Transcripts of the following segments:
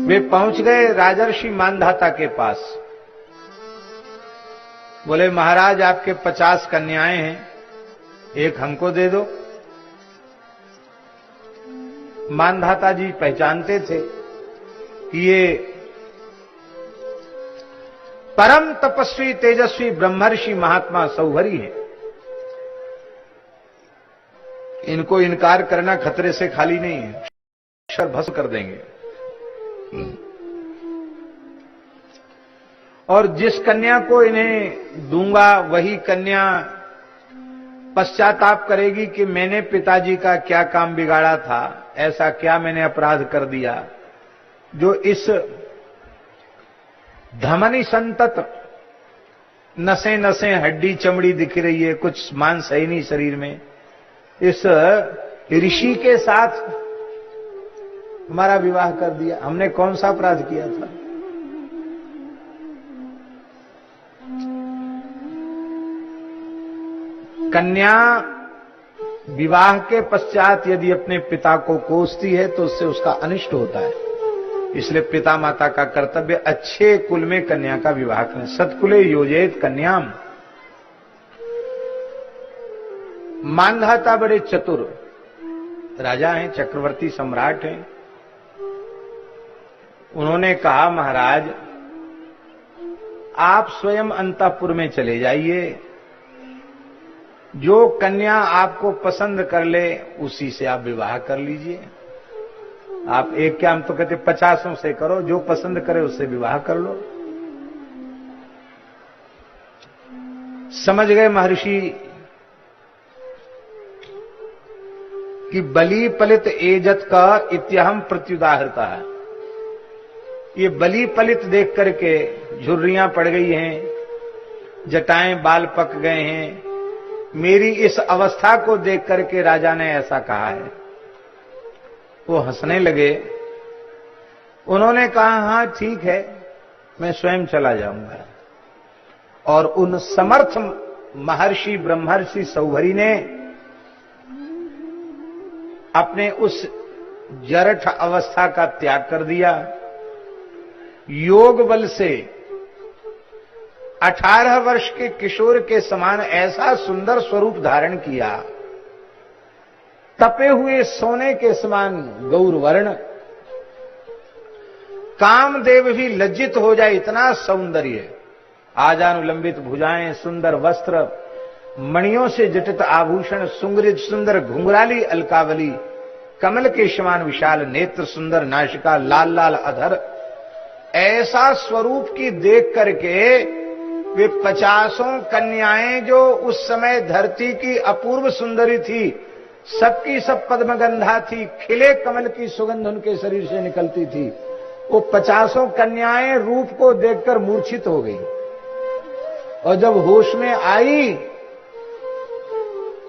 वे पहुंच गए राजर्षि मानधाता के पास। बोले महाराज आपके 50 कन्याएं हैं, एक हमको दे दो। मानधाता जी पहचानते थे कि ये परम तपस्वी तेजस्वी ब्रह्मर्षि महात्मा सौभरी है, इनको इनकार करना खतरे से खाली नहीं है, अक्षर भस्म कर देंगे। और जिस कन्या को इन्हें दूंगा वही कन्या पश्चाताप करेगी कि मैंने पिताजी का क्या काम बिगाड़ा था, ऐसा क्या मैंने अपराध कर दिया जो इस धमनी संतत नसें नसें हड्डी चमड़ी दिख रही है, कुछ मांस है ही नहीं शरीर में, इस ऋषि के साथ हमारा विवाह कर दिया, हमने कौन सा अपराध किया था। कन्या विवाह के पश्चात यदि अपने पिता को कोसती है तो उससे उसका अनिष्ट होता है, इसलिए पिता माता का कर्तव्य अच्छे कुल में कन्या का विवाह करें। सत्कुले योजयेत कन्याम। मानधाता बड़े चतुर राजा हैं, चक्रवर्ती सम्राट हैं। उन्होंने कहा महाराज आप स्वयं अंतःपुर में चले जाइए, जो कन्या आपको पसंद कर ले उसी से आप विवाह कर लीजिए। आप एक क्या, हम तो कहते 50 से करो, जो पसंद करे उससे विवाह कर लो। समझ गए महर्षि कि बलि पलित एजत का इत्यहम प्रत्युदाहरता है। ये बलि पलित देख करके झुर्रियां पड़ गई हैं, जटाएं बाल पक गए हैं, मेरी इस अवस्था को देख करके राजा ने ऐसा कहा है। वो हंसने लगे। उन्होंने कहा हां ठीक है, मैं स्वयं चला जाऊंगा। और उन समर्थ महर्षि ब्रह्मर्षि सौभरी ने अपने उस जरठ अवस्था का त्याग कर दिया, योग बल से 18 वर्ष के किशोर के समान ऐसा सुंदर स्वरूप धारण किया, तपे हुए सोने के समान गौरवर्ण, कामदेव भी लज्जित हो जाए इतना सौंदर्य, आजानुलंबित भुजाएं, सुंदर वस्त्र, मणियों से जटित आभूषण, सुंगरित सुंदर घुंघराली अलकावली, कमल के समान विशाल नेत्र, सुंदर नासिका, लाल लाल अधर, ऐसा स्वरूप की देख करके वे 50 कन्याएं जो उस समय धरती की अपूर्व सुंदरी थी, सबकी सब पद्मगंधा थी, खिले कमल की सुगंध उनके शरीर से निकलती थी, वो 50 कन्याएं रूप को देखकर मूर्छित हो गई। और जब होश में आई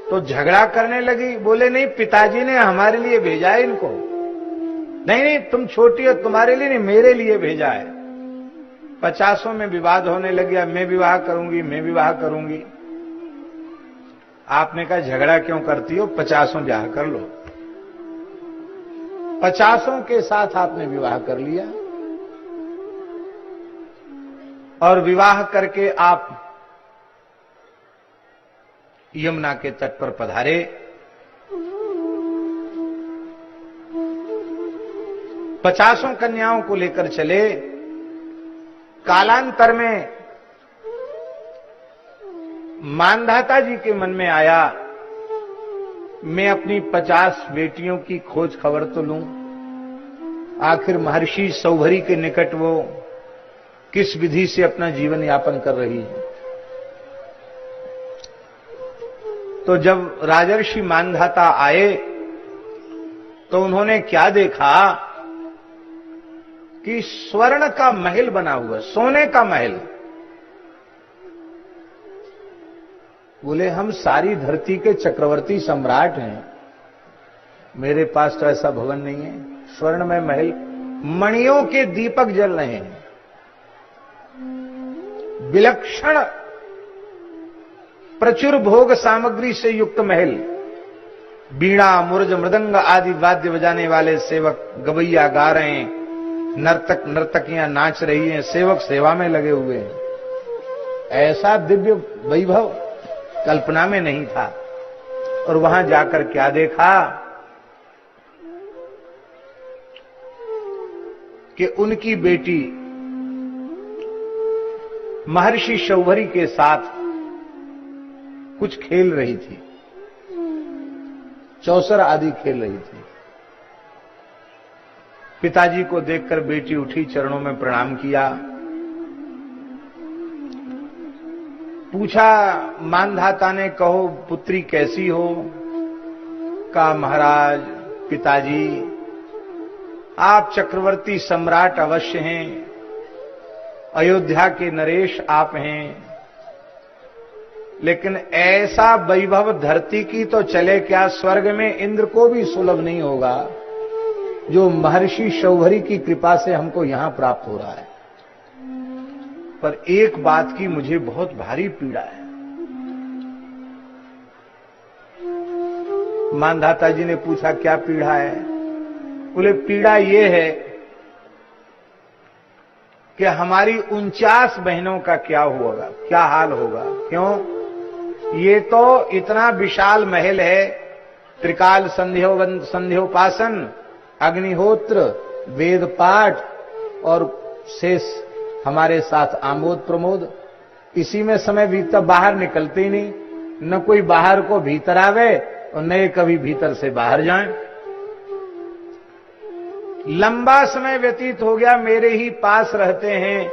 तो झगड़ा करने लगी। बोले नहीं, पिताजी ने हमारे लिए भेजा है इनको। नहीं नहीं, तुम छोटी हो, तुम्हारे लिए नहीं, मेरे लिए भेजा है। 50 में विवाद होने लगा, मैं विवाह करूंगी, मैं विवाह करूंगी। आपने कहा झगड़ा क्यों करती हो, 50 ब्याह कर लो। 50 के साथ आपने विवाह कर लिया और विवाह करके आप यमुना के तट पर पधारे। 50 कन्याओं को लेकर चले। कालांतर में मानधाता जी के मन में आया, मैं अपनी 50 बेटियों की खोज खबर तो लूं। आखिर महर्षि सौभरी के निकट वो किस विधि से अपना जीवन यापन कर रही है। तो जब राजर्षि मानधाता आए तो उन्होंने क्या देखा कि स्वर्ण का महल बना हुआ, सोने का महल। बोले हम सारी धरती के चक्रवर्ती सम्राट हैं, मेरे पास तो ऐसा भवन नहीं है। स्वर्ण में महल, मणियों के दीपक जल रहे हैं, विलक्षण प्रचुर भोग सामग्री से युक्त महल, बीणा मुरज मृदंग आदि वाद्य बजाने वाले सेवक गवैया गा रहे हैं, नर्तक नर्तकियां नाच रही हैं, सेवक सेवा में लगे हुए हैं। ऐसा दिव्य वैभव कल्पना में नहीं था। और वहां जाकर क्या देखा कि उनकी बेटी महर्षि शौभरी के साथ कुछ खेल रही थी, चौसर आदि खेल रही थी। पिताजी को देखकर बेटी उठी, चरणों में प्रणाम किया, पूछा मानधाता ने, कहो पुत्री कैसी हो? कहा महाराज पिताजी आप चक्रवर्ती सम्राट अवश्य हैं, अयोध्या के नरेश आप हैं, लेकिन ऐसा वैभव धरती की तो चले क्या, स्वर्ग में इंद्र को भी सुलभ नहीं होगा जो महर्षि शौभरी की कृपा से हमको यहां प्राप्त हो रहा है। पर एक बात की मुझे बहुत भारी पीड़ा है। मानधाता जी ने पूछा क्या पीड़ा है? बोले पीड़ा ये है कि हमारी 49 बहनों का क्या होगा, क्या हाल होगा। क्यों? ये तो इतना विशाल महल है, त्रिकाल संध्योपासन, अग्निहोत्र, वेद पाठ और शेष हमारे साथ आमोद प्रमोद, इसी में समय बीतता, बाहर निकलते ही नहीं, न कोई बाहर को भीतर आवे और न कभी भीतर से बाहर जाएं। लंबा समय व्यतीत हो गया, मेरे ही पास रहते हैं,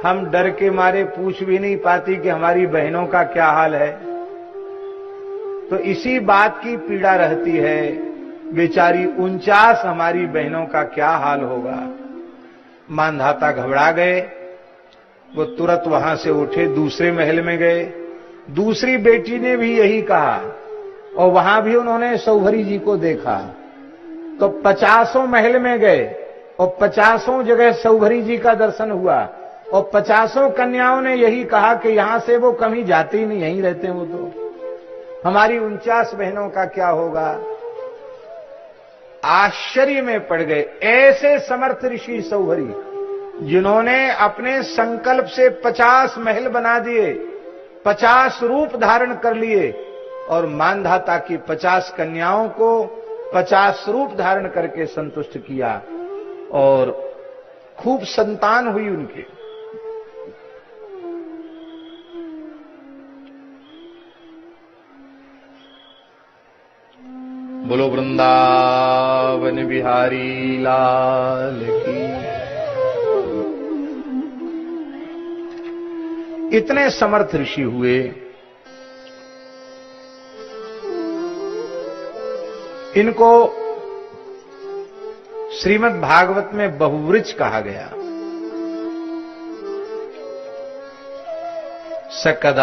हम डर के मारे पूछ भी नहीं पाती कि हमारी बहनों का क्या हाल है। तो इसी बात की पीड़ा रहती है, बेचारी 49 हमारी बहनों का क्या हाल होगा। मानधाता घबरा गए, वो तुरंत वहां से उठे, दूसरे महल में गए। दूसरी बेटी ने भी यही कहा और वहां भी उन्होंने शौभरी जी को देखा। तो 50 महल में गए और 50 जगह शौभरी जी का दर्शन हुआ और 50 कन्याओं ने यही कहा कि यहां से वो कहीं जाते ही नहीं, यहीं रहते हैं वो तो, हमारी 49 बहनों का क्या होगा। आश्चर्य में पड़ गए। ऐसे समर्थ ऋषि शौभरी जिन्होंने अपने संकल्प से 50 महल बना दिए, 50 रूप धारण कर लिए और मानधाता की 50 कन्याओं को 50 रूप धारण करके संतुष्ट किया और खूब संतान हुई उनके। बोलो वृंदावन बिहारी लाल की। इतने समर्थ ऋषि हुए। इनको श्रीमद् भागवत में बहुवृक्ष कहा गया। सकदाचिदुपासीन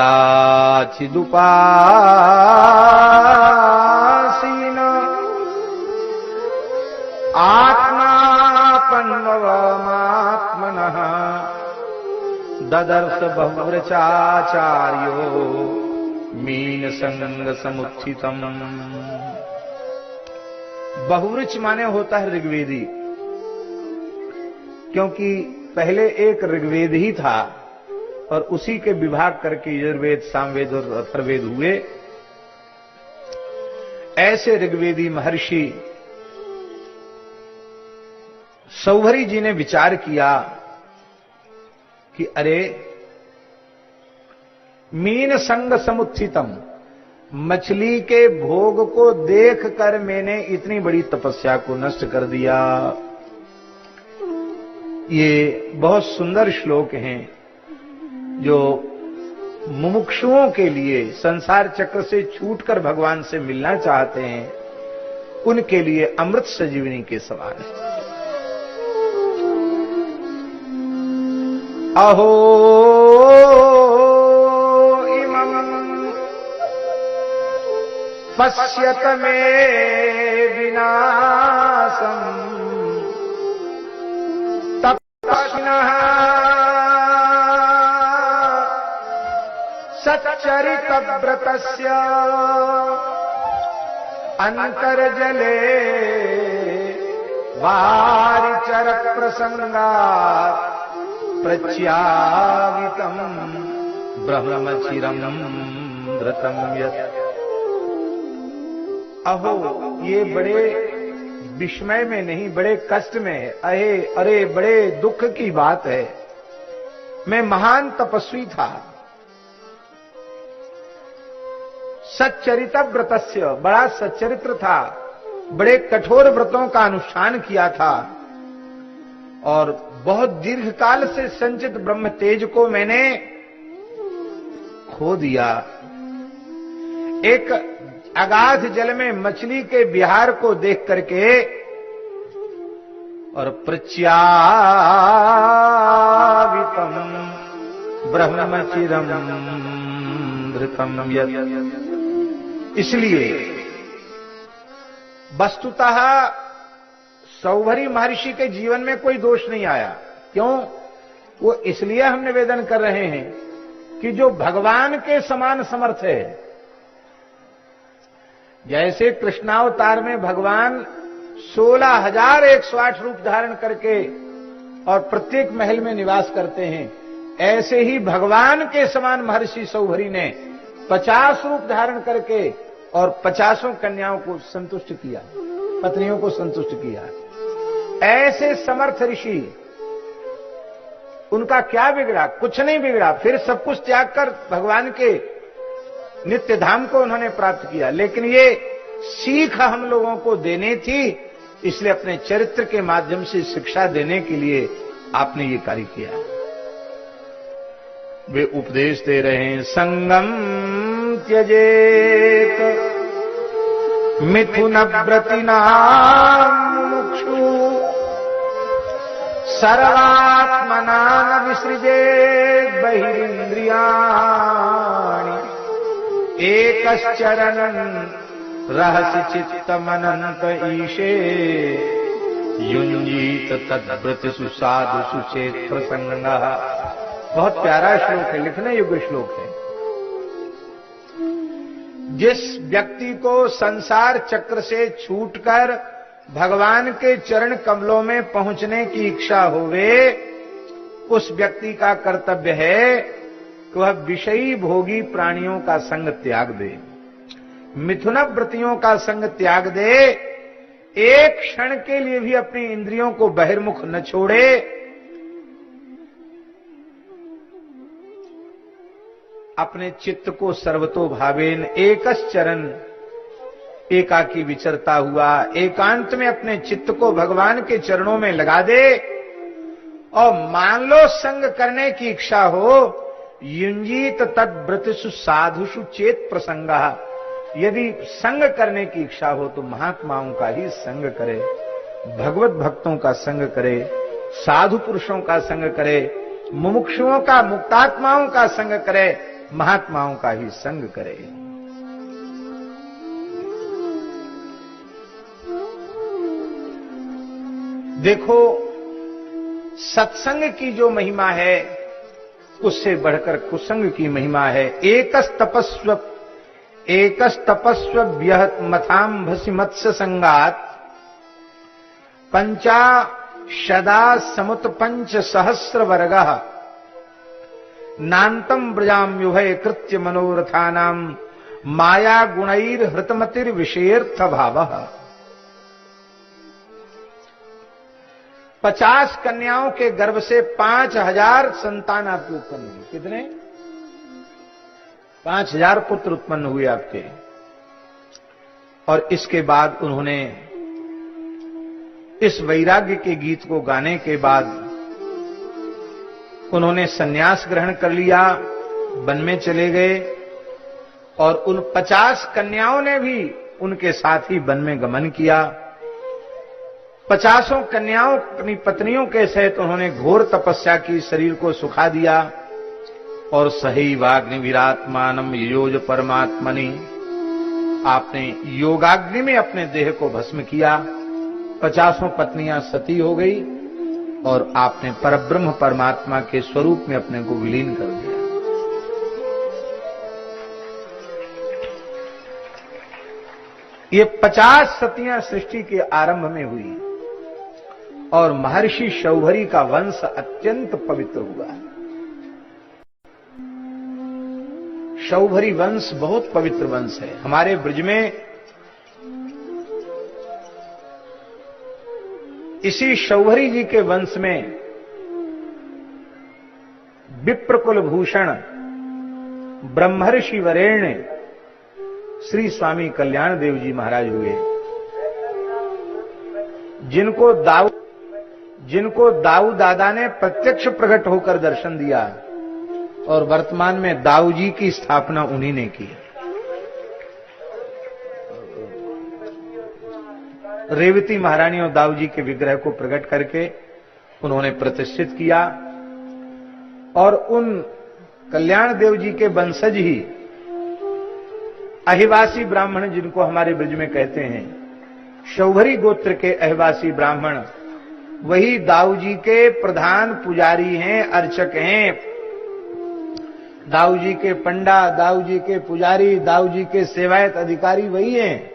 आत्मापन्नवमात्मनः ददर्श बहुवृचाचार्यो मीन संग समुत्थितम। बहुवृक्ष माने होता है ऋग्वेदी, क्योंकि पहले एक ऋग्वेद ही था और उसी के विभाग करके यजुर्वेद, सामवेद और अथर्ववेद हुए। ऐसे ऋग्वेदी महर्षि शौभरी जी ने विचार किया कि अरे मीन संग समुत्थितम, मछली के भोग को देखकर मैंने इतनी बड़ी तपस्या को नष्ट कर दिया। ये बहुत सुंदर श्लोक हैं जो मुमुक्षुओं के लिए, संसार चक्र से छूटकर भगवान से मिलना चाहते हैं, उनके लिए अमृत संजीवनी के समान है। अहो पश्यत मे विनाशम तपस्विनः सच्चरित व्रतस्य अंतर्जले वारिचर प्रसंगात् प्रच्यावितम ब्रह्मचिरम धृतम यत्। अहो, ये बड़े विस्मय में नहीं, बड़े कष्ट में है। अरे बड़े दुख की बात है। मैं महान तपस्वी था, सच्चरित व्रतस्य, बड़ा सच्चरित्र था, बड़े कठोर व्रतों का अनुष्ठान किया था और बहुत दीर्घ काल से संचित ब्रह्म तेज को मैंने खो दिया। एक अगाध जल में मछली के विहार को देख करके और प्रच्यावितम ब्रह्मचिरम धृतम यत्। इसलिए वस्तुतः सौभरी महर्षि के जीवन में कोई दोष नहीं आया। क्यों? वो इसलिए हम निवेदन कर रहे हैं कि जो भगवान के समान समर्थ है, जैसे कृष्णावतार में भगवान 16,108 रूप धारण करके और प्रत्येक महल में निवास करते हैं, ऐसे ही भगवान के समान महर्षि सौभरी ने 50 रूप धारण करके और 50 कन्याओं को संतुष्ट किया, पत्नियों को संतुष्ट किया। ऐसे समर्थ ऋषि, उनका क्या बिगड़ा? कुछ नहीं बिगड़ा। फिर सब कुछ त्याग कर भगवान के नित्य धाम को उन्होंने प्राप्त किया। लेकिन ये सीख हम लोगों को देनी थी, इसलिए अपने चरित्र के माध्यम से शिक्षा देने के लिए आपने ये कार्य किया। वे उपदेश दे रहे हैं, संगम त्यजेत मिथुन व्रतिनाम मुमुक्षु सर्वात्मना न विसृजेत बहिरिंद्रियाणि एकश्चरणं रहसि चित्तमनंत ईशे युञ्जीत तद्व्रतिषु साधुषु चेत प्रसंगः। बहुत प्यारा श्लोक है, लिखने योग्य श्लोक है। जिस व्यक्ति को संसार चक्र से छूटकर भगवान के चरण कमलों में पहुंचने की इच्छा होवे, उस व्यक्ति का कर्तव्य है कि वह विषयी भोगी प्राणियों का संग त्याग दे, मिथुन व्रतियों का संग त्याग दे, एक क्षण के लिए भी अपनी इंद्रियों को बहिर्मुख न छोड़े, अपने चित्त को सर्वतो भावेन एकश्चरण, एकाकी विचरता हुआ एकांत में अपने चित्त को भगवान के चरणों में लगा दे। और मान लो संग करने की इच्छा हो, युंजीत तद्व्रतिषु साधुषु चेत प्रसंगः, यदि संग करने की इच्छा हो तो महात्माओं का ही संग करे, भगवत भक्तों का संग करे, साधु पुरुषों का संग करे, मुमुक्षुओं का, मुक्तात्माओं का संग करे, महात्माओं का ही संग करे। देखो, सत्संग की जो महिमा है उससे बढ़कर कुसंग की महिमा है। एकस तपस्व मथाम्भसि मत्स्य संगात पंचाशदा समुत पंच सहस्र वर्गः नान्तम व्रजाम युभय कृत्य मनोरथानाम माया गुणैर हृतमतिर विषयर्थ भावः। 50 कन्याओं के गर्भ से 5000 संतान आपके उत्पन्न हुए। कितने? 5000 पुत्र उत्पन्न हुए आपके। और इसके बाद उन्होंने इस वैराग्य के गीत को गाने के बाद उन्होंने सन्यास ग्रहण कर लिया, वन में चले गए और उन 50 कन्याओं ने भी उनके साथ ही वन में गमन किया। 50 कन्याओं अपनी पत्नियों के सहित उन्होंने घोर तपस्या की, शरीर को सुखा दिया और सहैवाग्नि विरात्मानम योज परमात्मनि, आपने योगाग्नि में अपने देह को भस्म किया। 50 पत्नियां सती हो गई और आपने परब्रह्म परमात्मा के स्वरूप में अपने को विलीन कर दिया। ये 50 सतियां सृष्टि के आरंभ में हुई। और महर्षि शौभरी का वंश अत्यंत पवित्र हुआ है। शौभरी वंश बहुत पवित्र वंश है। हमारे ब्रज में इसी शौभरी जी के वंश में विप्रकुल भूषण ब्रह्मर्षि वरेण्य श्री स्वामी कल्याण देव जी महाराज हुए, जिनको दाऊ दादा ने प्रत्यक्ष प्रकट होकर दर्शन दिया और वर्तमान में दाऊ जी की स्थापना उन्हीं ने की। रेवती महारानी और दाऊ जी के विग्रह को प्रकट करके उन्होंने प्रतिष्ठित किया और उन कल्याण देव जी के वंशज ही अहिवासी ब्राह्मण, जिनको हमारे ब्रज में कहते हैं, शौभरी गोत्र के अहिवासी ब्राह्मण, वही दाऊ जी के प्रधान पुजारी हैं, अर्चक हैं। दाऊ जी के पंडा, दाऊ जी के पुजारी, दाऊ जी के सेवायत अधिकारी वही हैं।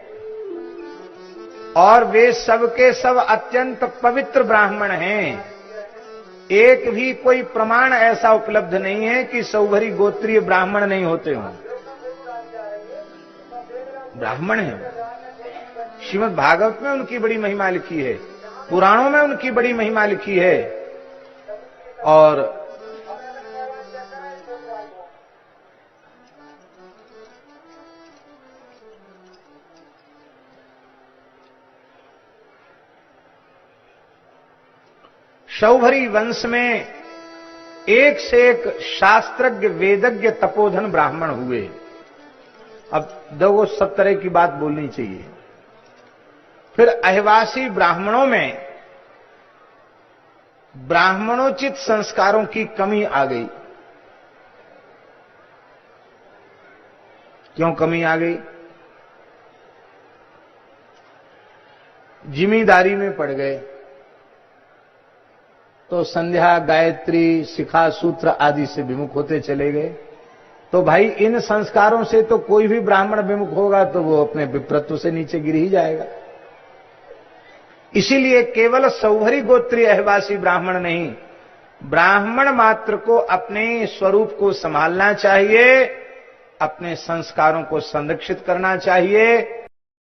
और वे सबके सब अत्यंत पवित्र ब्राह्मण हैं। एक भी कोई प्रमाण ऐसा उपलब्ध नहीं है कि शौभरी गोत्रीय ब्राह्मण नहीं होते हों। ब्राह्मण हैं। श्रीमद् भागवत में उनकी बड़ी महिमा लिखी है, पुराणों में उनकी बड़ी महिमा लिखी है। और शौभरी वंश में एक से एक शास्त्रज्ञ, वेदज्ञ, तपोधन ब्राह्मण हुए। अब दो सब तरह की बात बोलनी चाहिए। फिर अहिवासी ब्राह्मणों में ब्राह्मणोचित संस्कारों की कमी आ गई। क्यों कमी आ गई? जिम्मेदारी में पड़ गए तो संध्या, गायत्री, शिखा, सूत्र आदि से विमुख होते चले गए। तो भाई इन संस्कारों से तो कोई भी ब्राह्मण विमुख होगा तो वो अपने विप्रत्व से नीचे गिर ही जाएगा। इसीलिए केवल शौभरी गोत्रीय अहिवासी ब्राह्मण नहीं, ब्राह्मण मात्र को अपने स्वरूप को संभालना चाहिए, अपने संस्कारों को संरक्षित करना चाहिए।